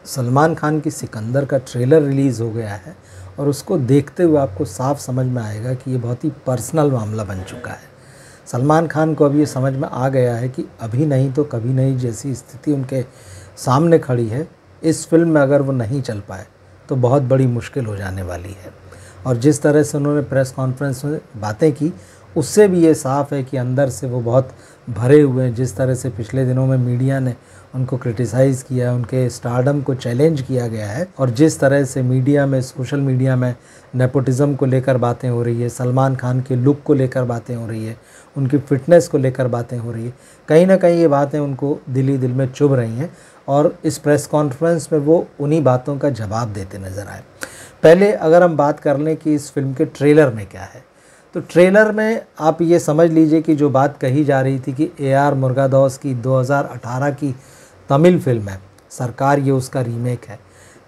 सलमान खान की सिकंदर का trailer release हो गया है और उसको देखते हुए आपको साफ समझ में आएगा कि ये बहुत ही पर्सनल मामला बन चुका है। सलमान खान को अब ये समझ में आ गया है कि अभी नहीं तो कभी नहीं जैसी स्थिति उनके सामने खड़ी है, इस फिल्म में अगर वो नहीं चल पाए तो बहुत बड़ी मुश्किल हो जाने वाली है। और जिस तरह से उन्होंने प्रेस कॉन्फ्रेंस में बातें की, उससे भी ये साफ़ है कि अंदर से वो बहुत भरे हुए हैं। जिस तरह से पिछले दिनों में मीडिया ने उनको क्रिटिसाइज़ किया है, उनके स्टारडम को चैलेंज किया गया है, और जिस तरह से मीडिया में, सोशल मीडिया में नेपोटिज़म को लेकर बातें हो रही है, सलमान खान के लुक को लेकर बातें हो रही है, उनकी फ़िटनेस को लेकर बातें हो रही है, कहीं ना कहीं ये बातें उनको दिल में चुभ रही हैं। और इस प्रेस कॉन्फ्रेंस में वो उन्हीं बातों का जवाब देते नज़र आए। पहले अगर हम बात कर लें कि इस फिल्म के ट्रेलर में क्या है, तो ट्रेलर में आप ये समझ लीजिए कि जो बात कही जा रही थी कि AR मुर्गादास की 2018 की तमिल फिल्म है सरकार, ये उसका रीमेक है,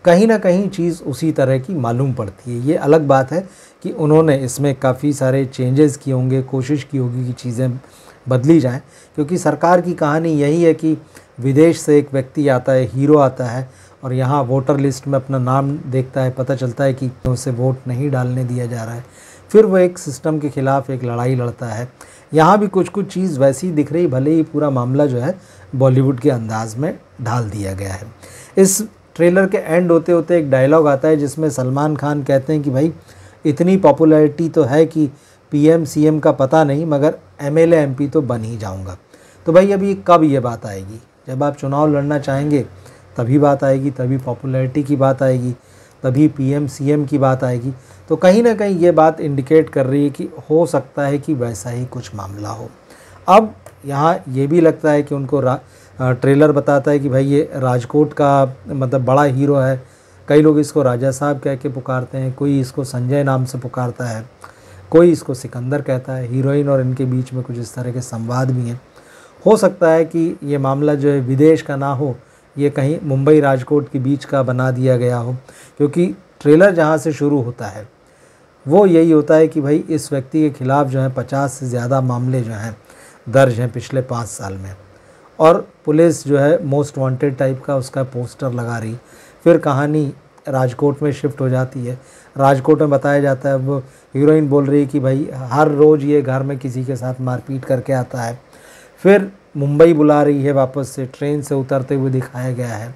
कहीं ना कहीं चीज़ उसी तरह की मालूम पड़ती है। ये अलग बात है कि उन्होंने इसमें काफ़ी सारे चेंजेस किए होंगे, कोशिश की होगी कि चीज़ें बदली जाएं, क्योंकि सरकार की कहानी यही है कि विदेश से एक व्यक्ति आता है, हीरो आता है, और यहाँ वोटर लिस्ट में अपना नाम देखता है, पता चलता है कि उसे वोट नहीं डालने दिया जा रहा है, फिर वो एक सिस्टम के ख़िलाफ़ एक लड़ाई लड़ता है। यहाँ भी कुछ कुछ चीज़ वैसी दिख रही, भले ही पूरा मामला जो है बॉलीवुड के अंदाज में ढाल दिया गया है। इस ट्रेलर के एंड होते होते एक डायलॉग आता है जिसमें सलमान खान कहते हैं कि भाई इतनी पॉपुलैरिटी तो है कि PM CM का पता नहीं, मगर MLA MP तो बन ही जाऊँगा। तो भाई अभी कब ये बात आएगी? जब आप चुनाव लड़ना चाहेंगे तभी बात आएगी, तभी पॉपुलैरिटी की बात आएगी, तभी PM CM की बात आएगी। तो कहीं ना कहीं ये बात इंडिकेट कर रही है कि हो सकता है कि वैसा ही कुछ मामला हो। अब यहाँ ये भी लगता है कि उनको ट्रेलर बताता है कि भाई ये राजकोट का मतलब बड़ा हीरो है। कई लोग इसको राजा साहब कह के पुकारते हैं, कोई इसको संजय नाम से पुकारता है, कोई इसको सिकंदर कहता है। हीरोइन और इनके बीच में कुछ इस तरह के संवाद भी हैं। हो सकता है कि ये मामला जो है विदेश का ना हो, ये कहीं मुंबई राजकोट के बीच का बना दिया गया हो, क्योंकि ट्रेलर जहाँ से शुरू होता है वो यही होता है कि भाई इस व्यक्ति के ख़िलाफ़ जो है 50 से ज़्यादा मामले जो हैं दर्ज हैं पिछले 5 साल में, और पुलिस जो है मोस्ट वांटेड टाइप का उसका पोस्टर लगा रही। फिर कहानी राजकोट में शिफ्ट हो जाती है। राजकोट में बताया जाता है, वो हीरोइन बोल रही है कि भाई हर रोज़ ये घर में किसी के साथ मारपीट करके आता है। फिर मुंबई बुला रही है वापस से, ट्रेन से उतरते हुए दिखाया गया है।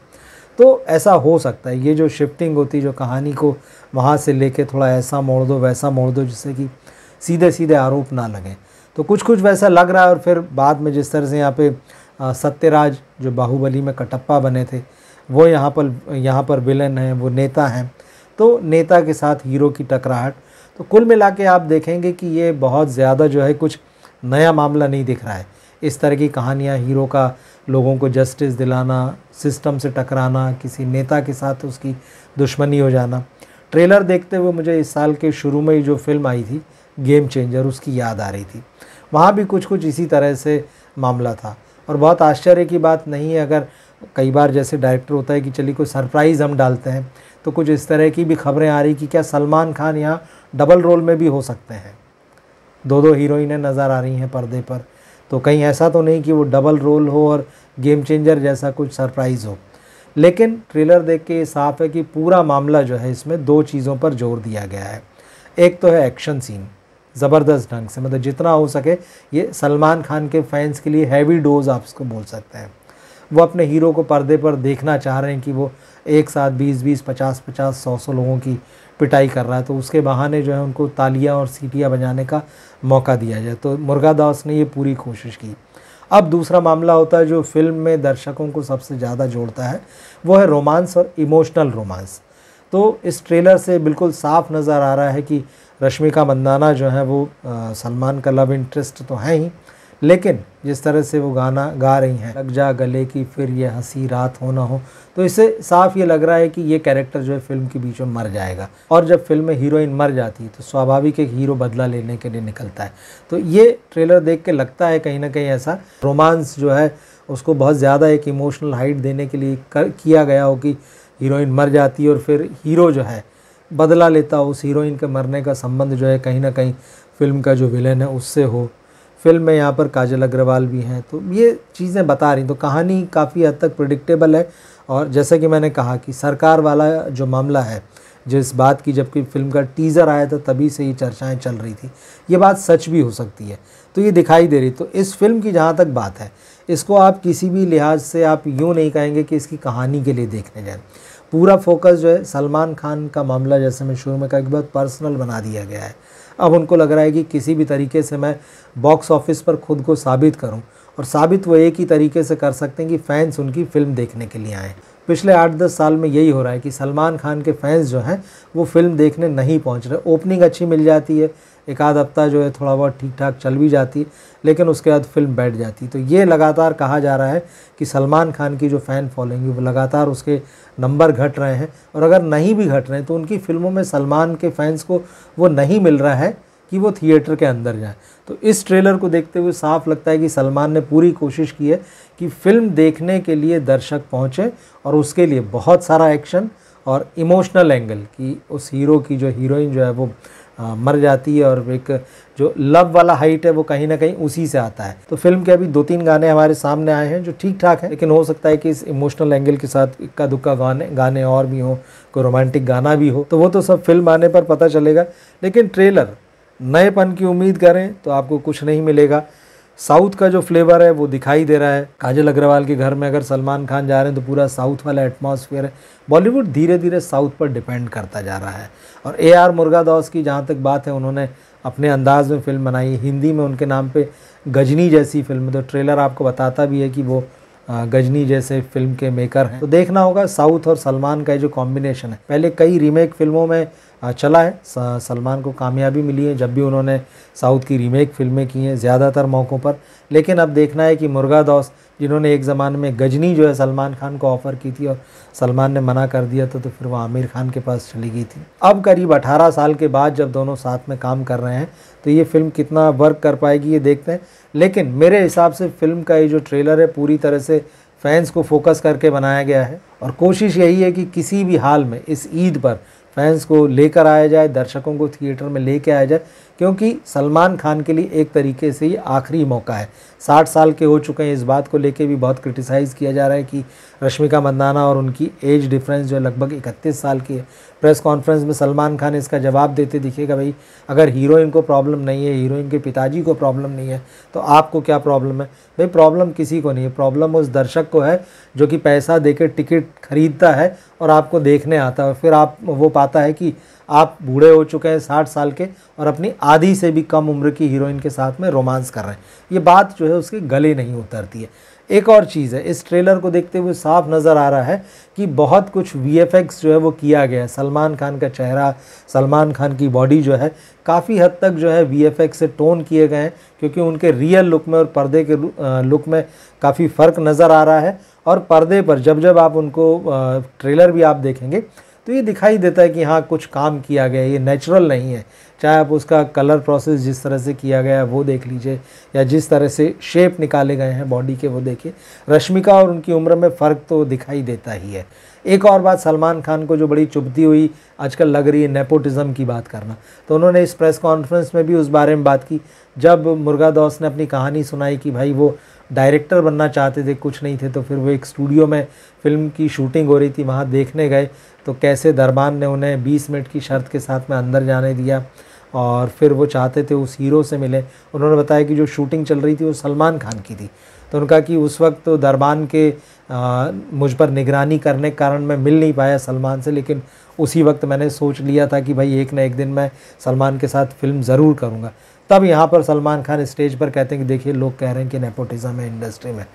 तो ऐसा हो सकता है, ये जो शिफ्टिंग होती है, जो कहानी को वहाँ से लेके थोड़ा ऐसा मोड़ दो वैसा मोड़ दो जिससे कि सीधे सीधे आरोप ना लगें, तो कुछ कुछ वैसा लग रहा है। और फिर बाद में जिस तरह से यहाँ पे सत्यराज जो बाहुबली में कटप्पा बने थे, वो यहाँ पर विलन हैं, वो नेता हैं, तो नेता के साथ हीरो की टकराहट। तो कुल मिला के आप देखेंगे कि ये बहुत ज़्यादा जो है कुछ नया मामला नहीं दिख रहा है। इस तरह की कहानियाँ, हीरो का लोगों को जस्टिस दिलाना, सिस्टम से टकराना, किसी नेता के साथ उसकी दुश्मनी हो जाना। ट्रेलर देखते हुए मुझे इस साल के शुरू में ही जो फिल्म आई थी गेम चेंजर, उसकी याद आ रही थी। वहाँ भी कुछ कुछ इसी तरह से मामला था। और बहुत आश्चर्य की बात नहीं है, अगर कई बार जैसे डायरेक्टर होता है कि चलिए कोई सरप्राइज़ हम डालते हैं, तो कुछ इस तरह की भी खबरें आ रही कि क्या सलमान खान यहाँ डबल रोल में भी हो सकते हैं। 2 हीरोइनें नज़र आ रही हैं पर्दे पर, तो कहीं ऐसा तो नहीं कि वो डबल रोल हो और गेम चेंजर जैसा कुछ सरप्राइज़ हो। लेकिन ट्रेलर देख के ये साफ़ है कि पूरा मामला जो है इसमें 2 चीज़ों पर जोर दिया गया है। एक तो है एक्शन सीन, ज़बरदस्त ढंग से, मतलब जितना हो सके ये सलमान खान के फैंस के लिए हैवी डोज आप इसको बोल सकते हैं। वो अपने हीरो को पर्दे पर देखना चाह रहे हैं कि वो एक साथ 20-20, 50-50, 100-100 लोगों की पिटाई कर रहा है, तो उसके बहाने जो है उनको तालियां और सीटियां बजाने का मौका दिया जाए। तो मुर्गादास ने ये पूरी कोशिश की। अब दूसरा मामला होता है जो फिल्म में दर्शकों को सबसे ज़्यादा जोड़ता है, वो है रोमांस और इमोशनल रोमांस। तो इस ट्रेलर से बिल्कुल साफ नज़र आ रहा है कि रश्मिका मंदाना जो है वो सलमान का लव इंटरेस्ट तो है ही, लेकिन जिस तरह से वो गाना गा रही हैं, लग जा गले की फिर ये हंसी रात हो ना हो, तो इससे साफ ये लग रहा है कि ये कैरेक्टर जो है फिल्म के बीच में मर जाएगा। और जब फिल्म में हीरोइन मर जाती है तो स्वाभाविक एक हीरो बदला लेने के लिए निकलता है। तो ये ट्रेलर देख के लगता है कहीं ना कहीं ऐसा रोमांस जो है उसको बहुत ज़्यादा एक इमोशनल हाइट देने के लिए किया गया हो कि हीरोइन मर जाती है और फिर हीरो जो है बदला लेता हो, उस हीरोइन के मरने का संबंध जो है कहीं ना कहीं फिल्म का जो विलेन है उससे हो। फिल्म में यहाँ पर काजल अग्रवाल भी हैं, तो ये चीज़ें बता रही। तो कहानी काफ़ी हद तक प्रेडिक्टेबल है और जैसा कि मैंने कहा कि सरकार वाला जो मामला है, जिस बात की जबकि फ़िल्म का टीज़र आया था तभी से ये चर्चाएं चल रही थी, ये बात सच भी हो सकती है, तो ये दिखाई दे रही। तो इस फिल्म की जहाँ तक बात है, इसको आप किसी भी लिहाज से आप यूँ नहीं कहेंगे कि इसकी कहानी के लिए देखने जाएं। पूरा फोकस जो है सलमान खान का मामला, जैसे मैं शुरू में कहा कि बहुत पर्सनल बना दिया गया है। अब उनको लग रहा है कि किसी भी तरीके से मैं बॉक्स ऑफिस पर खुद को साबित करूं, और साबित वो एक ही तरीके से कर सकते हैं कि फ़ैन्स उनकी फ़िल्म देखने के लिए आएँ। पिछले 8-10 साल में यही हो रहा है कि सलमान खान के फैंस जो हैं वो फ़िल्म देखने नहीं पहुंच रहे। ओपनिंग अच्छी मिल जाती है, एक आध हफ्ता जो है थोड़ा बहुत ठीक ठाक चल भी जाती है, लेकिन उसके बाद फिल्म बैठ जाती है। तो ये लगातार कहा जा रहा है कि सलमान खान की जो फ़ैन फॉलोइंग है वो लगातार उसके नंबर घट रहे हैं, और अगर नहीं भी घट रहे हैं तो उनकी फ़िल्मों में सलमान के फैंस को वो नहीं मिल रहा है कि वो थिएटर के अंदर जाएं। तो इस ट्रेलर को देखते हुए साफ लगता है कि सलमान ने पूरी कोशिश की है कि फ़िल्म देखने के लिए दर्शक पहुँचे, और उसके लिए बहुत सारा एक्शन और इमोशनल एंगल कि उस हीरो की जो हीरोइन जो है वो मर जाती है, और एक जो लव वाला हाइट है वो कहीं ना कहीं उसी से आता है। तो फिल्म के अभी 2-3 गाने हमारे सामने आए हैं जो ठीक ठाक है, लेकिन हो सकता है कि इस इमोशनल एंगल के साथ इक्का दुक्का गाने और भी हो, कोई रोमांटिक गाना भी हो, तो वो तो सब फिल्म आने पर पता चलेगा। लेकिन ट्रेलर नएपन की उम्मीद करें तो आपको कुछ नहीं मिलेगा। साउथ का जो फ्लेवर है वो दिखाई दे रहा है। काजल अग्रवाल के घर में अगर सलमान खान जा रहे हैं तो पूरा साउथ वाला एटमॉस्फेयर है। बॉलीवुड धीरे धीरे साउथ पर डिपेंड करता जा रहा है। और AR मुर्गादास की जहाँ तक बात है, उन्होंने अपने अंदाज में फ़िल्म बनाई, हिंदी में उनके नाम पे गजनी जैसी फिल्म, तो ट्रेलर आपको बताता भी है कि वो गजनी जैसे फिल्म के मेकर हैं। तो देखना होगा साउथ और सलमान का जो कॉम्बिनेशन है, पहले कई रीमेक फिल्मों में चला है, सलमान को कामयाबी मिली है जब भी उन्होंने साउथ की रीमेक फिल्में की हैं ज़्यादातर मौक़ों पर। लेकिन अब देखना है कि मुर्गादास, जिन्होंने एक ज़माने में गजनी जो है सलमान खान को ऑफ़र की थी और सलमान ने मना कर दिया था, तो फिर वो आमिर खान के पास चली गई थी। अब करीब 18 साल के बाद जब दोनों साथ में काम कर रहे हैं तो ये फ़िल्म कितना वर्क कर पाएगी ये देखते हैं। लेकिन मेरे हिसाब से फ़िल्म का ये जो ट्रेलर है पूरी तरह से फैंस को फोकस करके बनाया गया है, और कोशिश यही है कि किसी भी हाल में इस ईद पर फैंस को लेकर आया जाए, दर्शकों को थिएटर में लेके आया जाए, क्योंकि सलमान खान के लिए एक तरीके से ये आखिरी मौका है। 60 साल के हो चुके हैं, इस बात को लेके भी बहुत क्रिटिसाइज़ किया जा रहा है कि रश्मिका मंदाना और उनकी एज डिफरेंस जो लगभग 31 साल की है। प्रेस कॉन्फ्रेंस में सलमान खान इसका जवाब देते दिखेगा, भाई अगर हीरोइन को प्रॉब्लम नहीं है, हीरोइन के पिताजी को प्रॉब्लम नहीं है, तो आपको क्या प्रॉब्लम है? भाई प्रॉब्लम किसी को नहीं है, प्रॉब्लम उस दर्शक को है जो कि पैसा देकर टिकट खरीदता है और आपको देखने आता है, और फिर आप वो पाता है कि आप बूढ़े हो चुके हैं 60 साल के और अपनी आधी से भी कम उम्र की हीरोइन के साथ में रोमांस कर रहे हैं। ये बात जो है उसके गले नहीं उतरती है। एक और चीज़ है, इस ट्रेलर को देखते हुए साफ नज़र आ रहा है कि बहुत कुछ VFX जो है वो किया गया है। सलमान खान का चेहरा, सलमान खान की बॉडी जो है काफ़ी हद तक जो है VFX से टोन किए गए हैं, क्योंकि उनके रियल लुक में और पर्दे के लुक में काफ़ी फ़र्क नज़र आ रहा है। और पर्दे पर जब जब आप उनको ट्रेलर भी आप देखेंगे तो ये दिखाई देता है कि हाँ कुछ काम किया गया है, ये नेचुरल नहीं है। चाहे आप उसका कलर प्रोसेस जिस तरह से किया गया है वो देख लीजिए, या जिस तरह से शेप निकाले गए हैं बॉडी के वो देखिए। रश्मिका और उनकी उम्र में फ़र्क तो दिखाई देता ही है। एक और बात, सलमान खान को जो बड़ी चुभती हुई आजकल लग रही है नेपोटिज़म की बात करना, तो उन्होंने इस प्रेस कॉन्फ्रेंस में भी उस बारे में बात की। जब मुर्गादास ने अपनी कहानी सुनाई कि भाई वो डायरेक्टर बनना चाहते थे, कुछ नहीं थे, तो फिर वो एक स्टूडियो में फ़िल्म की शूटिंग हो रही थी, वहाँ देखने गए तो कैसे दरबान ने उन्हें 20 मिनट की शर्त के साथ में अंदर जाने दिया, और फिर वो चाहते थे उस हीरो से मिले। उन्होंने बताया कि जो शूटिंग चल रही थी वो सलमान खान की थी, तो उनका कि उस वक्त तो दरबान के मुझ पर निगरानी करने के कारण मैं मिल नहीं पाया सलमान से, लेकिन उसी वक्त मैंने सोच लिया था कि भाई एक ना एक दिन मैं सलमान के साथ फ़िल्म ज़रूर करूँगा। तब यहाँ पर सलमान खान स्टेज पर कहते हैं कि देखिए लोग कह रहे हैं कि नेपोटिज़म है इंडस्ट्री में।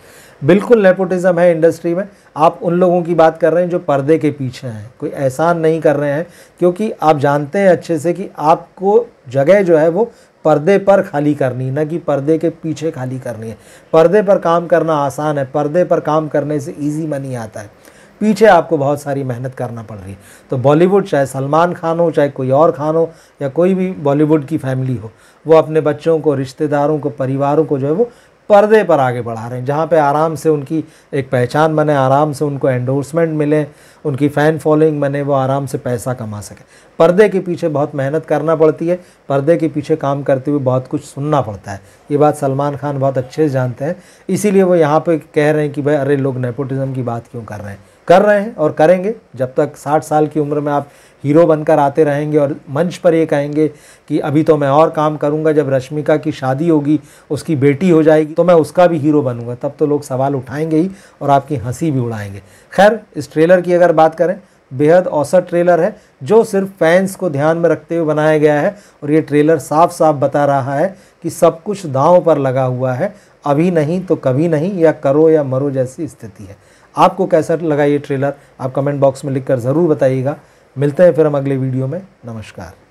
बिल्कुल नेपोटिज़म है इंडस्ट्री में। आप उन लोगों की बात कर रहे हैं जो पर्दे के पीछे हैं, कोई एहसान नहीं कर रहे हैं, क्योंकि आप जानते हैं अच्छे से कि आपको जगह जो है वो पर्दे पर खाली करनी, ना कि पर्दे के पीछे खाली करनी है। पर्दे पर काम करना आसान है, पर्दे पर काम करने से ईजी मनी आता है, पीछे आपको बहुत सारी मेहनत करना पड़ रही है। तो बॉलीवुड, चाहे सलमान खान हो, चाहे कोई और खान हो, या कोई भी बॉलीवुड की फैमिली हो, वो अपने बच्चों को, रिश्तेदारों को, परिवारों को जो है वो पर्दे पर आगे बढ़ा रहे हैं, जहाँ पे आराम से उनकी एक पहचान बने, आराम से उनको एंडोर्समेंट मिले, उनकी फ़ैन फॉलोइंग बने, वो आराम से पैसा कमा सके। पर्दे के पीछे बहुत मेहनत करना पड़ती है, पर्दे के पीछे काम करते हुए बहुत कुछ सुनना पड़ता है। ये बात सलमान खान बहुत अच्छे से जानते हैं, इसीलिए वो यहाँ पे कह रहे हैं कि भाई अरे लोग नेपोटिज़म की बात क्यों कर रहे हैं। कर रहे हैं और करेंगे। जब तक 60 साल की उम्र में आप हीरो बनकर आते रहेंगे और मंच पर ये कहेंगे कि अभी तो मैं और काम करूंगा, जब रश्मिका की शादी होगी, उसकी बेटी हो जाएगी, तो मैं उसका भी हीरो बनूंगा, तब तो लोग सवाल उठाएंगे ही और आपकी हंसी भी उड़ाएंगे। खैर, इस ट्रेलर की अगर बात करें, बेहद औसत ट्रेलर है जो सिर्फ फैंस को ध्यान में रखते हुए बनाया गया है। और ये ट्रेलर साफ साफ बता रहा है कि सब कुछ दांव पर लगा हुआ है, अभी नहीं तो कभी नहीं, या करो या मरो जैसी स्थिति है। आपको कैसा लगा ये ट्रेलर, आप कमेंट बॉक्स में लिखकर ज़रूर बताइएगा। मिलते हैं फिर हम अगले वीडियो में। नमस्कार।